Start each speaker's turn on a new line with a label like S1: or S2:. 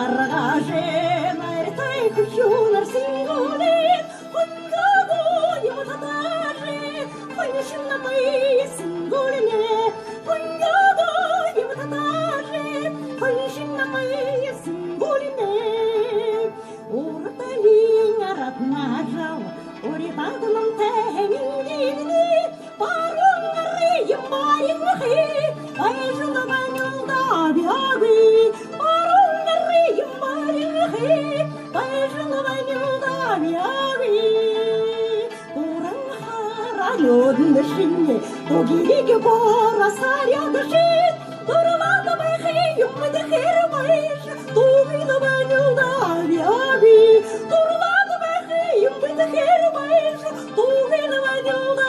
S1: Kargaje nartay kuşular singolet Hundago yumutataje Hunşinamay singoline Hundago yumutataje Hunşinamay singoline Ortalin aratnajav Oritatlam teheningini Parungare yumbarimhi Ayjulda banyulda biagi Parungare yumbarimhi Ayjulda banyulda biagi Orang harayod shinge Dogigi bora saryad shit Durmada behi yumda khirmaysh Tugida banyulda biagi Durmada behi yumda khirmaysh Tugida banyulda